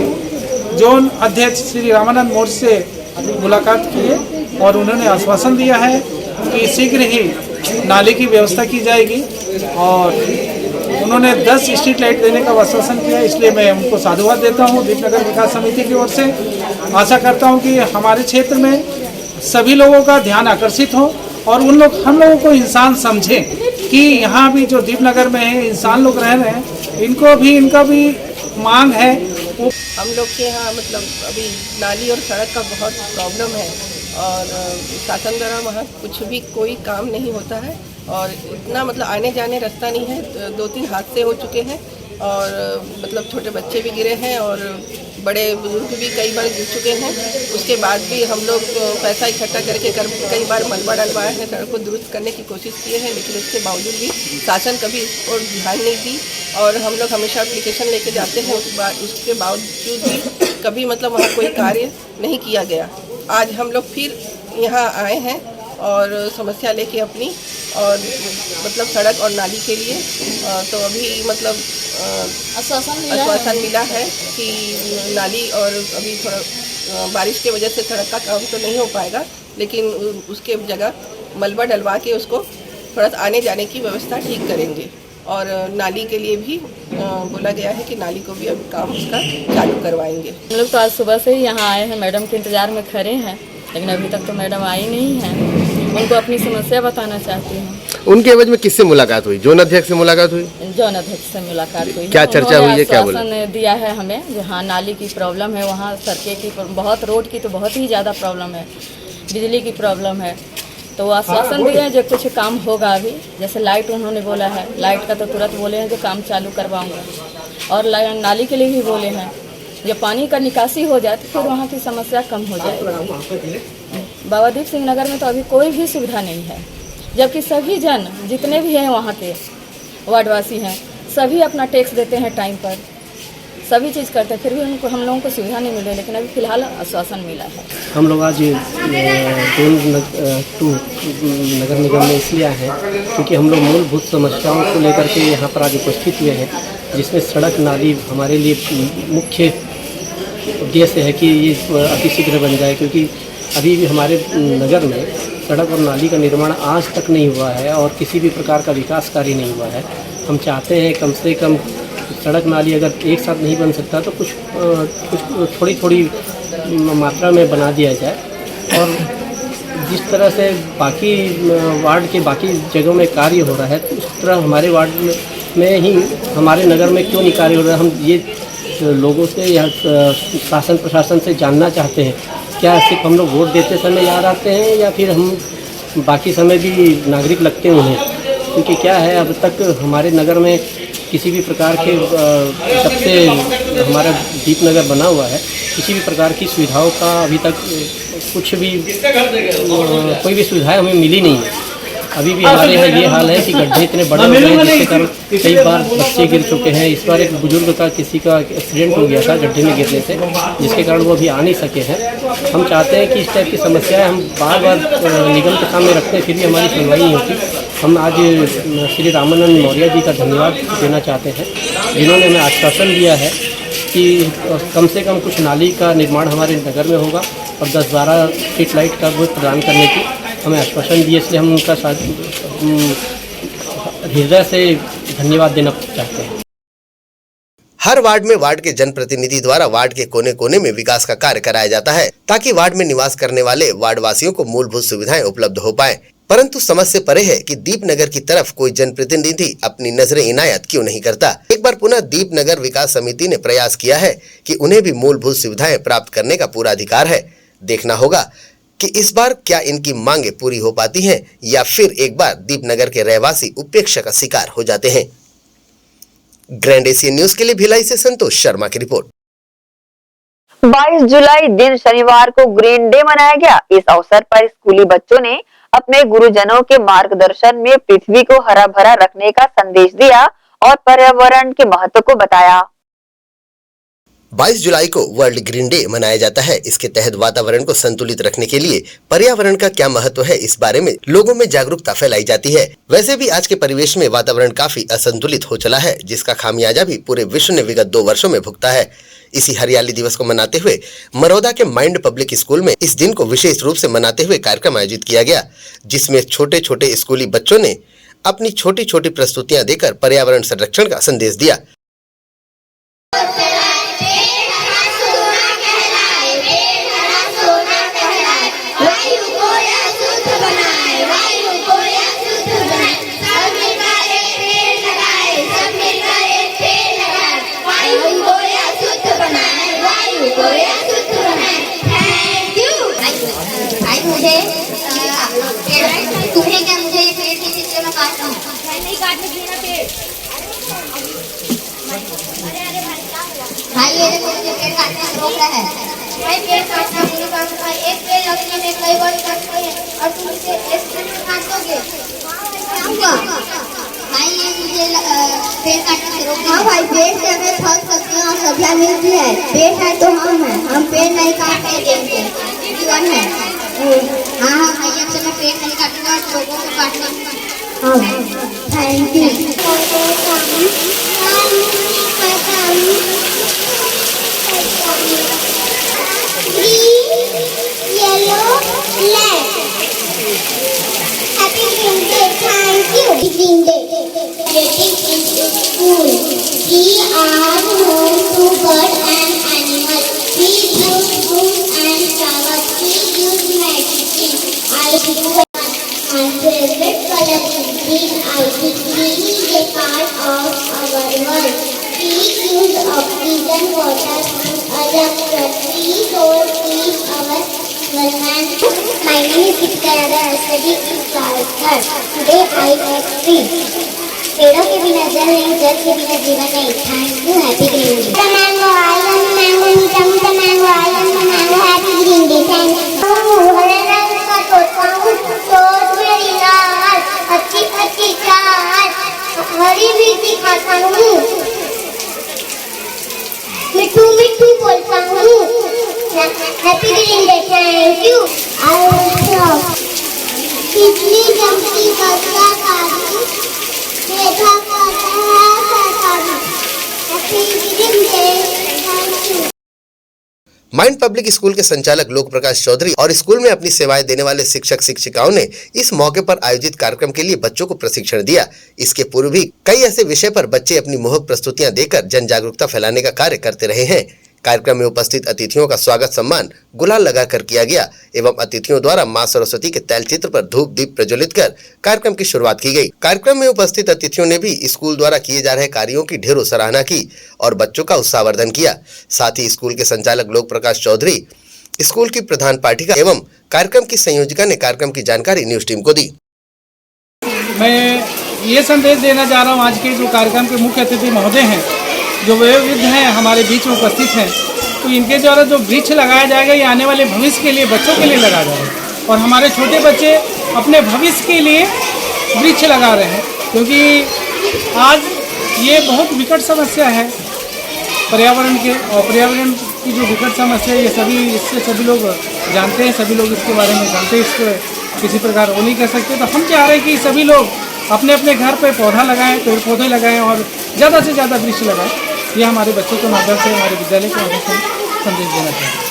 जोन अध्यक्ष श्री रामानंद मौर्य से मुलाकात किए और उन्होंने आश्वासन दिया है कि शीघ्र ही नाले की व्यवस्था की जाएगी और उन्होंने 10 स्ट्रीट लाइट देने का आश्वासन किया। इसलिए मैं उनको साधुवाद देता हूँ दीपनगर विकास समिति की ओर से। आशा करता हूँ कि हमारे क्षेत्र में सभी लोगों का ध्यान आकर्षित हो और हम लोगों को इंसान समझें कि यहाँ भी जो दीपनगर में है इंसान लोग रह रहे हैं, इनका भी मांग है। हम लोग के यहाँ मतलब अभी नाली और सड़क का बहुत प्रॉब्लम है और शासन द्वारा वहाँ कुछ भी कोई काम नहीं होता है। और इतना मतलब आने जाने रास्ता नहीं है। 2-3 हादसे हो चुके हैं और मतलब छोटे बच्चे भी गिरे हैं और बड़े बुजुर्ग भी कई बार गिर चुके हैं। उसके बाद भी हम लोग पैसा इकट्ठा करके कई बार मलबा डलवाए हैं, सड़क को दुरुस्त करने की कोशिश किए हैं, लेकिन उसके बावजूद भी शासन कभी इस और ध्यान नहीं दी और हम लोग हमेशा एप्लीकेशन लेके जाते हैं। उसके बावजूद भी कभी मतलब वहाँ कोई कार्य नहीं किया गया। आज हम लोग फिर यहाँ आए हैं और समस्या लेके अपनी और मतलब सड़क और नाली के लिए तो अभी मतलब आश्वासन मिला है कि नाली और अभी थोड़ा बारिश की वजह से सड़क का काम तो नहीं हो पाएगा, लेकिन उसके जगह मलबा डलवा के उसको थोड़ा आने जाने की व्यवस्था ठीक करेंगे। और नाली के लिए भी बोला गया है कि नाली को भी अब काम उसका चालू करवाएंगे। हम लोग तो आज सुबह से ही यहाँ आए हैं, मैडम के इंतज़ार में खड़े हैं, लेकिन अभी तक तो मैडम आई नहीं है। उनको अपनी समस्या बताना चाहती हूँ। उनके एवज में किससे मुलाकात हुई? जोन अध्यक्ष से मुलाकात हुई? जोन अध्यक्ष से मुलाकात हुई। क्या चर्चा हुई है, क्या बोला? आश्वासन दिया है हमें, जहाँ नाली की प्रॉब्लम है वहाँ सड़कें की बहुत, रोड की तो बहुत ही ज़्यादा प्रॉब्लम है, बिजली की प्रॉब्लम है, तो वो आश्वासन दिए हैं जो कुछ काम होगा अभी। जैसे लाइट उन्होंने बोला है, लाइट का तो तुरंत बोले हैं जो काम चालू करवाऊँगा, और नाली के लिए भी बोले हैं जब पानी का निकासी हो जाए तो फिर वहाँ की समस्या कम हो जाएगी। बाबा दीप सिंह नगर में तो अभी कोई भी सुविधा नहीं है, जबकि सभी जन जितने भी हैं वहाँ के वार्डवासी हैं सभी अपना टैक्स देते हैं टाइम पर, सभी चीज़ करते हैं, फिर भी उनको हम लोगों को सुविधा नहीं मिल रही। लेकिन अभी फिलहाल आश्वासन मिला है। हम लोग आज जोन 2 नगर निगम में इसलिए आए हैं क्योंकि हम लोग मूलभूत समस्याओं को लेकर के यहाँ पर आज उपस्थित हुए हैं, जिसमें सड़क नाली हमारे लिए मुख्य उद्देश्य है कि ये अतिशीघ्र बन जाए, क्योंकि अभी भी हमारे नगर में सड़क और नाली का निर्माण आज तक नहीं हुआ है और किसी भी प्रकार का विकास कार्य नहीं हुआ है। हम चाहते हैं कम से कम सड़क नाली अगर एक साथ नहीं बन सकता तो कुछ थोड़ी मात्रा में बना दिया जाए। और जिस तरह से बाकी वार्ड के बाकी जगहों में कार्य हो रहा है तो उस तरह हमारे वार्ड में ही हमारे नगर में क्यों नहीं कार्य हो रहा है, हम ये लोगों से या शासन प्रशासन से जानना चाहते हैं। क्या सिर्फ हम लोग वोट देते समय याद आते हैं या फिर हम बाकी समय भी नागरिक लगते हैं? क्योंकि क्या है, अब तक हमारे नगर में किसी भी प्रकार के जब से हमारा दीपनगर बना हुआ है किसी भी प्रकार की सुविधाओं का अभी तक कुछ भी कोई भी सुविधाएं हमें मिली नहीं है। अभी भी हमारे यहाँ ये हाल है कि गड्ढे इतने बड़े हो गए हैं जिसके कारण कई बार बच्चे गिर चुके हैं। इस बार एक बुजुर्ग का किसी का एक्सीडेंट हो गया था गड्ढे में गिरने से, जिसके कारण वो अभी आ नहीं सके हैं। हम चाहते हैं कि इस टाइप की समस्याएं हम बार बार निगम के सामने रखते हैं, फिर भी हमारी सुनवाई नहीं होती। हम आज श्री रामानंद मौर्य जी का धन्यवाद देना चाहते हैं, जिन्होंने हमें आश्वासन दिया है कि कम से कम कुछ नाली का निर्माण हमारे नगर में होगा और 10-12 स्ट्रीट लाइट का वो प्रदान करने की हमें आश्वासन दिए। इसलिए हम उनका हृदय से धन्यवाद देना चाहते हैं। हर वार्ड में वार्ड के जनप्रतिनिधि द्वारा वार्ड के कोने कोने में विकास का कार्य कराया जाता है ताकि वार्ड में निवास करने वाले वार्ड वासियों को मूलभूत सुविधाएं उपलब्ध हो पाए। परंतु समझ से परे है कि दीपनगर की तरफ कोई जनप्रतिनिधि अपनी नजरें इनायत क्यों नहीं करता। एक बार पुनः दीपनगर विकास समिति ने प्रयास किया है कि उन्हें भी मूलभूत सुविधाएं प्राप्त करने का पूरा अधिकार है। देखना होगा कि इस बार क्या इनकी मांगे पूरी हो पाती हैं या फिर एक बार दीपनगर के रहवासी उपेक्षा का शिकार हो जाते हैं। ग्रैंड एशियन न्यूज के लिए भिलाई से संतोष शर्मा की रिपोर्ट। 22 जुलाई दिन शनिवार को ग्रीन डे मनाया गया। इस अवसर पर स्कूली बच्चों ने अपने गुरुजनों के मार्गदर्शन में पृथ्वी को हरा भरा रखने का संदेश दिया और पर्यावरण के महत्व को बताया। 22 जुलाई को वर्ल्ड ग्रीन डे मनाया जाता है। इसके तहत वातावरण को संतुलित रखने के लिए पर्यावरण का क्या महत्व है, इस बारे में लोगों में जागरूकता फैलाई जाती है। वैसे भी आज के परिवेश में वातावरण काफी असंतुलित हो चला है, जिसका खामियाजा भी पूरे विश्व ने विगत 2 वर्षों में भुगता है। इसी हरियाली दिवस को मनाते हुए मरौदा के माइंड पब्लिक स्कूल में इस दिन को विशेष रूप से मनाते हुए कार्यक्रम आयोजित किया गया, जिसमें छोटे छोटे स्कूली बच्चों ने अपनी छोटी छोटी प्रस्तुतियां देकर पर्यावरण संरक्षण का संदेश दिया। तुम्हें क्या मुझे ये पेड़ के चित्र में रोक रहा है। भाई पेड़ काटना बुरी बात है, एक पेड़ लगने में कई वर्ष लगते हैं और तुम इसे एक दिन में काट दोगे, क्या हुआ? भाई ये मुझे पेड़ काटने से रोक। हाँ भाई, पेड़ से हमें फल सब्जियाँ और सब्जियाँ मिलती है। पेड़ है तो हम पेड़ नहीं काटने देंगे, जीवन है। हाँ भाई, अब से मैं पेड़ नहीं काटूंगा, लोगों को काटना। हाँ thank you. Yellow red happy green day, thank you. Green day getting into school, we are home to birds and animals, we use fruits and flowers, we use medicine. I do my favorite color is green. I think green is a part of our world. We use oxygen, water, other trees or trees our environment. My name is Viktorada. I study in class 3rd. Today I make trees. पेड़ों के बिना जल नहीं, जल के बिना जीवन नहीं। Thank you, happy green day. Mango island, mango मीठा मीठा mango island, mango happy green day, thank you. हरे रंग का तोता हूँ, सोच मेरी लाल, अच्छी अच्छी चाल, हरी मिर्ची खाता हूँ, मिठू मिठू बोलता हूँ। Happy green day, thank you. बिजली चमकी बरसा कारी, देखा करता है सरकारी। Happy green day, thank you. Mind public school के संचालक लोक प्रकाश चौधरी और स्कूल में अपनी सेवाएं देने वाले शिक्षक शिक्षिकाओं ने इस मौके पर आयोजित कार्यक्रम के लिए बच्चों को प्रशिक्षण दिया। इसके पूर्व भी कई ऐसे विषय पर बच्चे अपनी मोहक प्रस्तुतियां देकर जन जागरूकता फैलाने का कार्य करते रहे हैं। कार्यक्रम में उपस्थित अतिथियों का स्वागत सम्मान गुलाल लगाकर किया गया एवं अतिथियों द्वारा मां सरस्वती के तैलचित्र पर धूप दीप प्रज्वलित कर कार्यक्रम की शुरुआत की गई। कार्यक्रम में उपस्थित अतिथियों ने भी स्कूल द्वारा किए जा रहे कार्यों की ढेरों सराहना की और बच्चों का उत्साहवर्धन किया। साथ ही स्कूल के संचालक लोक प्रकाश चौधरी, स्कूल की प्रधान पाठिका एवं कार्यक्रम की संयोजिका ने कार्यक्रम की जानकारी न्यूज टीम को दी। मैं ये संदेश देना चाह रहा हूँ, आज के जो कार्यक्रम के मुख्य अतिथि महोदय हैं, जो वयोवृद्ध हैं, हमारे बीच में उपस्थित हैं, तो इनके द्वारा जो वृक्ष लगाया जाएगा ये आने वाले भविष्य के लिए, बच्चों के लिए लगाया जाएगा और हमारे छोटे बच्चे अपने भविष्य के लिए वृक्ष लगा रहे हैं, क्योंकि आज ये बहुत विकट समस्या है पर्यावरण के, और पर्यावरण की जो विकट समस्या है ये इससे सभी लोग जानते हैं, सभी लोग इसके बारे में जानते हैं, इसको किसी प्रकार वो नहीं कर सकते। तो हम चाह रहे हैं कि सभी लोग अपने अपने घर पे पौधा लगाएं, पेड़ पौधे लगाएं और ज़्यादा से ज़्यादा वृक्ष लगाएं। ये हमारे बच्चों के माध्यम से, हमारे विद्यालय के माध्यम से संदेश देना चाहिए।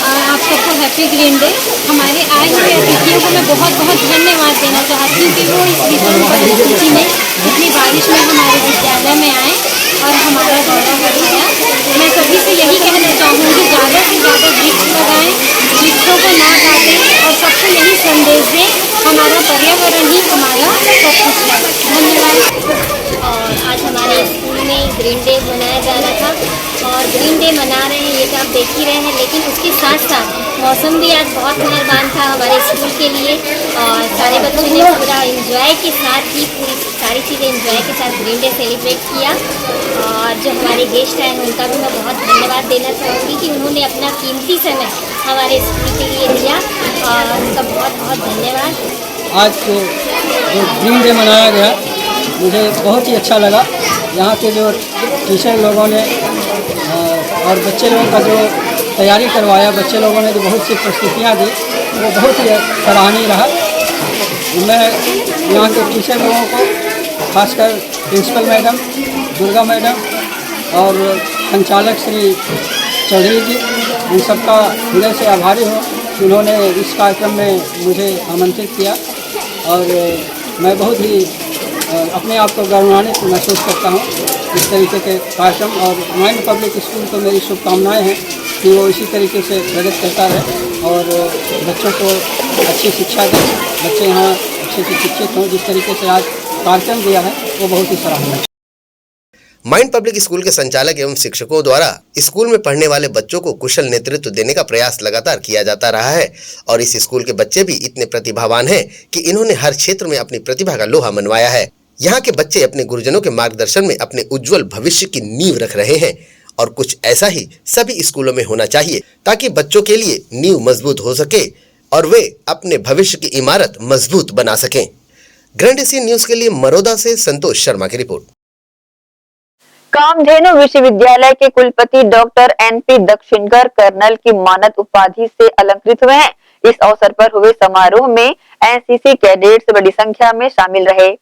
आप सबको हैप्पी ग्रीन डे। हमारे आए हुए अतिथियों को मैं बहुत बहुत धन्यवाद देना चाहती हूँ कि वो इस विषम परिस्थिति में, इतनी बारिश में हमारे विद्यालय में आए और हमारा दौरा करवाया। मैं सभी से यही कहना चाहूँगी, ज़्यादा से ज़्यादा वृक्ष लगाएं, वृक्षों को ना काटें और सबको यही संदेश दें, हमारा पर्यावरण ही हमारा सब कुछ है। धन्यवाद। और आज हमारे स्कूल में ग्रीन डे मनाया जा रहा था और ग्रीन डे मना रहे हैं ये तो आप देख ही रहे हैं, लेकिन उसके साथ साथ मौसम भी आज बहुत मेहरबान था हमारे स्कूल के लिए और सारे बच्चों ने पूरा एंजॉय के साथ ही पूरी सारी चीज़ें एंजॉय के साथ ग्रीन डे सेलिब्रेट किया। और जो हमारे गेस्ट आए हैं उनका भी मैं बहुत धन्यवाद देना चाहूँगी कि उन्होंने अपना कीमती समय हमारे स्कूल के लिए दिया और उनका बहुत बहुत धन्यवाद। आज जो ग्रीन डे मनाया गया मुझे बहुत ही अच्छा लगा। यहाँ के जो टीचर लोगों ने और बच्चे लोगों का जो तैयारी करवाया, बच्चे लोगों ने जो बहुत सी प्रस्तुतियाँ दी वो बहुत ही सराहनीय रहा। मैं यहाँ के टीचर लोगों को, खासकर प्रिंसिपल मैडम, दुर्गा मैडम और संचालक श्री चौधरी जी, इन सबका हृदय से आभारी हूँ कि उन्होंने इस कार्यक्रम में मुझे आमंत्रित किया और मैं बहुत ही अपने आप को गौरवान्वित महसूस करता हूँ इस तरीके के कार्यक्रम। और माइंड पब्लिक स्कूल को मेरी शुभकामनाएं हैं कि वो इसी तरीके से प्रगति करता रहे और बच्चों को अच्छी शिक्षा दे, बच्चे यहाँ अच्छे से शिक्षित हों। जिस तरीके से आज कार्यक्रम दिया है वो बहुत ही सराहनीय है। माइंड पब्लिक स्कूल के संचालक एवं शिक्षकों द्वारा स्कूल में पढ़ने वाले बच्चों को कुशल नेतृत्व देने का प्रयास लगातार किया जाता रहा है और इस स्कूल के बच्चे भी इतने प्रतिभावान हैं कि इन्होंने हर क्षेत्र में अपनी प्रतिभा का लोहा मनवाया है। यहाँ के बच्चे अपने गुरुजनों के मार्गदर्शन में अपने उज्जवल भविष्य की नींव रख रहे हैं और कुछ ऐसा ही सभी स्कूलों में होना चाहिए ताकि बच्चों के लिए नींव मजबूत हो सके और वे अपने भविष्य की इमारत मजबूत बना सकें। ग्रैंड एशियन न्यूज के लिए मरोदा से संतोष शर्मा की रिपोर्ट। कामधेनु विश्वविद्यालय के कुलपति डॉक्टर एनपी दक्षिणकर कर्नल की मानद उपाधि से अलंकृत हुए हैं। इस अवसर पर हुए समारोह में एनसीसी कैडेट्स बड़ी संख्या में शामिल रहे।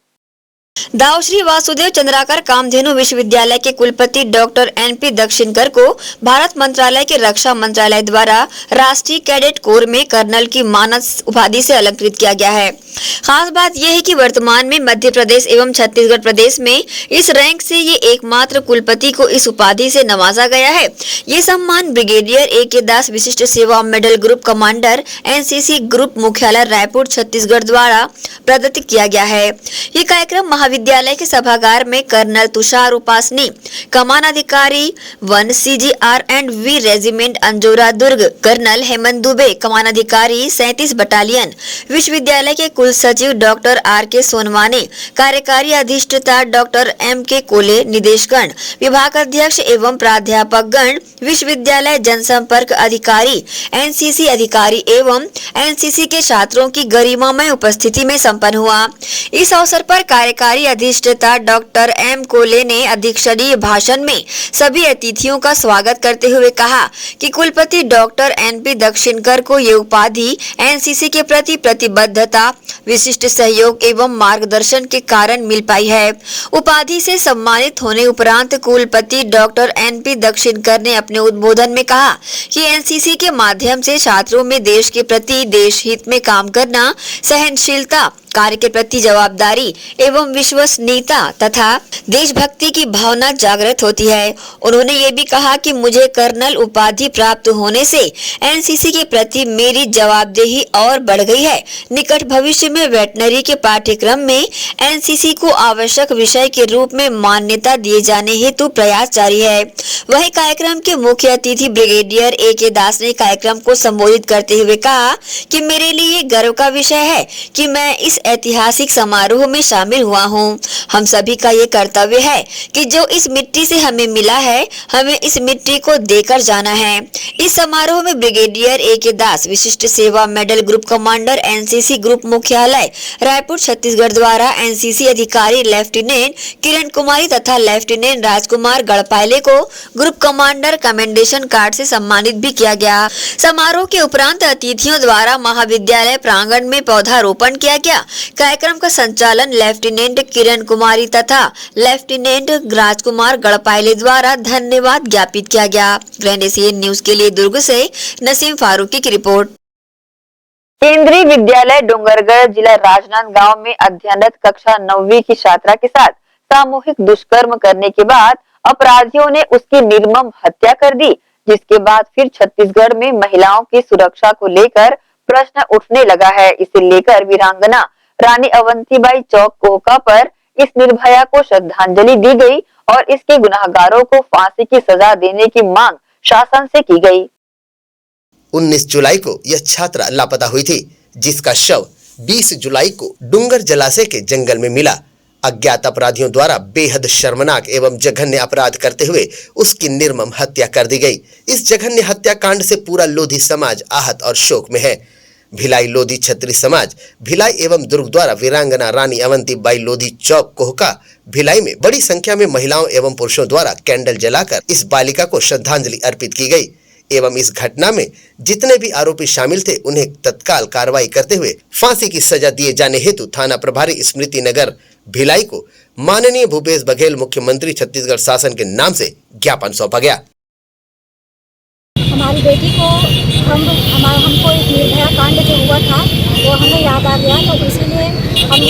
दाऊ श्री वासुदेव चंद्राकर कामधेनु विश्वविद्यालय के कुलपति डॉक्टर एनपी दक्षिणकर को भारत मंत्रालय के रक्षा मंत्रालय द्वारा राष्ट्रीय कैडेट कोर में कर्नल की मानद उपाधि से अलंकृत किया गया है। खास बात यह है कि वर्तमान में मध्य प्रदेश एवं छत्तीसगढ़ प्रदेश में इस रैंक से ये एकमात्र कुलपति को इस उपाधि से नवाजा गया है। ये सम्मान ब्रिगेडियर ए.के. दास विशिष्ट सेवा medal group commander NCC group मुख्यालय रायपुर छत्तीसगढ़ द्वारा प्रदत्त किया गया है। ये कार्यक्रम महाविद्यालय के सभागार में कर्नल तुषार उपासनी, कमान अधिकारी 1 CGR&V रेजिमेंट अंजोरा दुर्ग, कर्नल हेमंत दुबे, कमान अधिकारी 37 बटालियन, विश्वविद्यालय के कुल सचिव डॉक्टर आर.के. सोनवाने, कार्यकारी अधिष्ठाता डॉक्टर M.K. कोले, निदेशगण, विभाग अध्यक्ष एवं प्राध्यापक गण, विश्वविद्यालय जनसंपर्क अधिकारी, एनसीसी अधिकारी एवं एनसीसी के छात्रों की गरिमामय उपस्थिति में संपन्न हुआ। इस अवसर पर कार्यकारी अधिष्ठाता डॉक्टर M. कोले ने अध्यक्षीय भाषण में सभी अतिथियों का स्वागत करते हुए कहा कि कुलपति डॉक्टर एनपी दक्षिणकर को ये उपाधि एनसीसी के प्रति प्रतिबद्धता, विशिष्ट सहयोग एवं मार्गदर्शन के कारण मिल पाई है। उपाधि से सम्मानित होने उपरांत कुलपति डॉक्टर एनपी दक्षिणकर ने अपने उद्बोधन में कहा कि एनसीसी के माध्यम से छात्रों में देश के प्रति देश हित में काम करना, सहनशीलता, कार्य के प्रति जवाबदारी एवं विश्वसनीयता तथा देशभक्ति की भावना जागृत होती है। उन्होंने ये भी कहा कि मुझे कर्नल उपाधि प्राप्त होने से एनसीसी के प्रति मेरी जवाबदेही और बढ़ गई है। निकट भविष्य में वेटनरी के पाठ्यक्रम में एनसीसी को आवश्यक विषय के रूप में मान्यता दिए जाने हेतु प्रयास जारी है। वही कार्यक्रम के मुख्य अतिथि ब्रिगेडियर ए.के. दास ने कार्यक्रम को संबोधित करते हुए कहा कि मेरे लिए गर्व का विषय है कि मैं इस ऐतिहासिक समारोह में शामिल हुआ हूँ। हम सभी का ये कर्तव्य है कि जो इस मिट्टी से हमें मिला है, हमें इस मिट्टी को देकर जाना है। इस समारोह में ब्रिगेडियर ए.के. दास विशिष्ट सेवा medal group commander NCC group मुख्यालय रायपुर छत्तीसगढ़ द्वारा एनसीसी अधिकारी लेफ्टिनेंट किरण कुमारी तथा लेफ्टिनेंट राजकुमार गढ़पाले को ग्रुप कमांडर कमेंडेशन कार्ड से सम्मानित भी किया गया। समारोह के उपरांत अतिथियों द्वारा महाविद्यालय प्रांगण में पौधारोपण किया गया। कार्यक्रम का संचालन लेफ्टिनेंट किरण कुमारी तथा लेफ्टिनेंट राजकुमार गढ़पाले द्वारा धन्यवाद ज्ञापित किया गया। ग्रैंड एशियन न्यूज के लिए दुर्ग से नसीम फारूकी की रिपोर्ट। केंद्रीय विद्यालय डोंगरगढ़ जिला राजनांदगांव में अध्ययनरत कक्षा 9वीं की छात्रा के साथ सामूहिक दुष्कर्म करने के बाद अपराधियों ने उसकी निर्मम हत्या कर दी, जिसके बाद फिर छत्तीसगढ़ में महिलाओं की सुरक्षा को लेकर प्रश्न उठने लगा है। इसे लेकर वीरांगना रानी अवंतीबाई चौक कोहका पर इस निर्भया को श्रद्धांजलि दी गई और इसके गुनाहगारों को फांसी की सजा देने की मांग शासन से की गई। 19 जुलाई को यह छात्रा लापता हुई थी, जिसका शव 20 जुलाई को डूंगर जलाशय के जंगल में मिला। अज्ञात अपराधियों द्वारा बेहद शर्मनाक एवं जघन्य अपराध करते हुए उसकी निर्मम हत्या कर दी गई। इस जघन्य हत्याकांड से पूरा लोधी समाज आहत और शोक में है। भिलाई लोधी छत्री समाज भिलाई एवं दुर्ग द्वारा वीरांगना रानी अवंतीबाई लोधी चौक कोहका भिलाई में बड़ी संख्या में महिलाओं एवं पुरुषों द्वारा कैंडल जलाकर इस बालिका को श्रद्धांजलि अर्पित की गई एवं इस घटना में जितने भी आरोपी शामिल थे उन्हें तत्काल कार्रवाई करते हुए फांसी की सजा दिए जाने हेतु थाना प्रभारी स्मृति नगर भिलाई को माननीय भूपेश बघेल मुख्यमंत्री छत्तीसगढ़ शासन के नाम से ज्ञापन सौंपा गया। हमारी बेटी को हमको एक निर्भया कांड जो हुआ था वो हमें याद आ गया, तो इसीलिए हम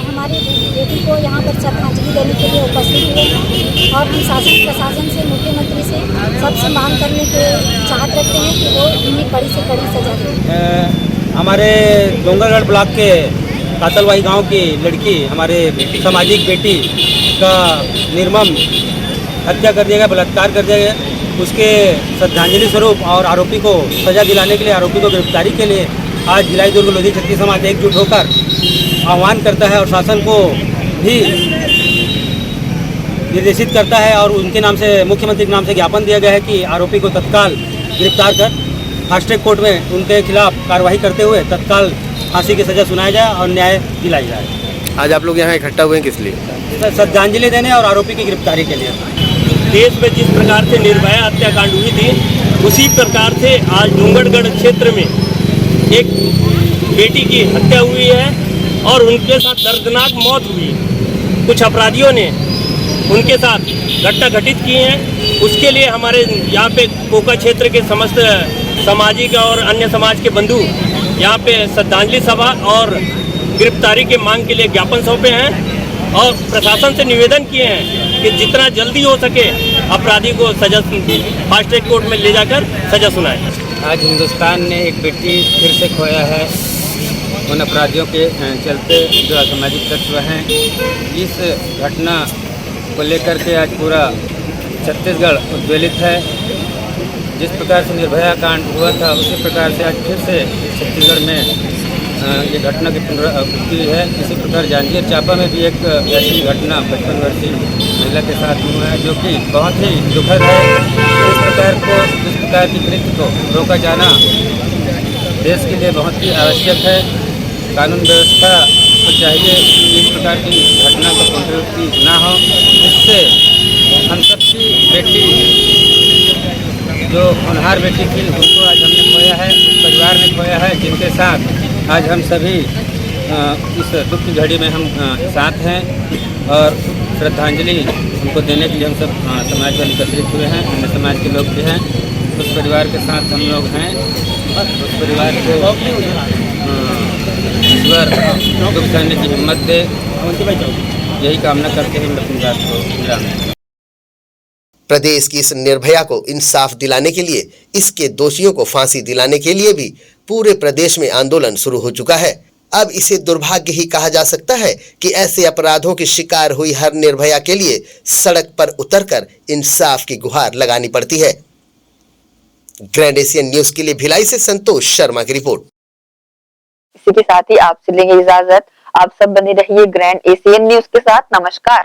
हमारी बेटी को यहाँ पर श्रद्धांजलि देने के लिए उपस्थित हुए हैं और हम शासन प्रशासन से मुख्यमंत्री से सबसे मांग करने के चाहत रखते हैं कि वो इन्हें कड़ी से कड़ी सजा दें। हमारे डोंगरगढ़ ब्लॉक के कातलवाही गांव की लड़की हमारे सामाजिक बेटी का निर्मम हत्या कर दिया गया, बलात्कार कर दिया गया। उसके श्रद्धांजलि स्वरूप और आरोपी को सजा दिलाने के लिए, आरोपी को गिरफ्तारी के लिए आज भिलाई दुर्ग लोधी छत्री समाज एकजुट होकर आह्वान करता है और शासन को भी निर्देशित करता है और उनके नाम से, मुख्यमंत्री के नाम से ज्ञापन दिया गया है कि आरोपी को तत्काल गिरफ्तार कर फास्ट ट्रैक कोर्ट में उनके खिलाफ कार्रवाई करते हुए तत्काल फांसी की सजा सुनाया जाए और न्याय दिलाया जाए। आज आप लोग यहाँ इकट्ठा हुए हैं किस लिए? श्रद्धांजलि देने और आरोपी की गिरफ्तारी के लिए। देश में जिस प्रकार से निर्भया हत्याकांड हुई थी, उसी प्रकार से आज डूंगरगढ़ क्षेत्र में एक बेटी की हत्या हुई है और उनके साथ दर्दनाक मौत हुई। कुछ अपराधियों ने उनके साथ घटना घटित की है। उसके लिए हमारे यहाँ पे कोका क्षेत्र के समस्त सामाजिक और अन्य समाज के बंधु यहाँ पे श्रद्धांजलि सभा और गिरफ्तारी के मांग के लिए ज्ञापन सौंपे हैं और प्रशासन से निवेदन किए हैं कि जितना जल्दी हो सके अपराधी को सजा फास्ट ट्रैक कोर्ट में ले जाकर सजा सुनाए। आज हिंदुस्तान ने एक बेटी फिर से खोया है। उन अपराधियों के चलते जो असामाजिक तत्व हैं, इस घटना को लेकर के आज पूरा छत्तीसगढ़ उद्वेलित है। जिस प्रकार से निर्भया कांड हुआ था, उसी प्रकार से आज फिर से छत्तीसगढ़ में ये घटना की पुनरावृत्ति है। इसी प्रकार जांजगीर चांपा में भी एक ऐसी घटना 55 वर्षीय महिला के साथ हुआ है, जो कि बहुत ही दुखद है। इस प्रकार की कृत्य को रोका जाना देश के लिए बहुत ही आवश्यक है। कानून व्यवस्था को चाहिए कि इस प्रकार की घटना का पुनरावृत्ति ना हो, जिससे हम सबकी बेटी, जो होनहार बेटी थी, उनको आज हमने खोया है, उस परिवार ने खोया है, जिनके साथ आज हम सभी इस दुख की घड़ी में हम साथ हैं और श्रद्धांजलि उनको देने के लिए हम सब समाज वाले एकत्रित हुए हैं। अन्य समाज के लोग भी हैं, उस परिवार के साथ हम लोग हैं और उस परिवार को ईश्वर दुख सहने की हिम्मत दे, यही कामना करके हम अपनी बात को विराम दें। प्रदेश की इस निर्भया को इंसाफ दिलाने के लिए, इसके दोषियों को फांसी दिलाने के लिए भी पूरे प्रदेश में आंदोलन शुरू हो चुका है। अब इसे दुर्भाग्य ही कहा जा सकता है कि ऐसे अपराधों की शिकार हुई हर निर्भया के लिए सड़क पर उतरकर इंसाफ की गुहार लगानी पड़ती है। ग्रैंड एशियन न्यूज के लिए भिलाई से संतोष शर्मा की रिपोर्ट। इसी के साथ ही आपसे लेंगे इजाजत। आप सब बने रहिए ग्रैंड एशियन न्यूज के साथ। नमस्कार।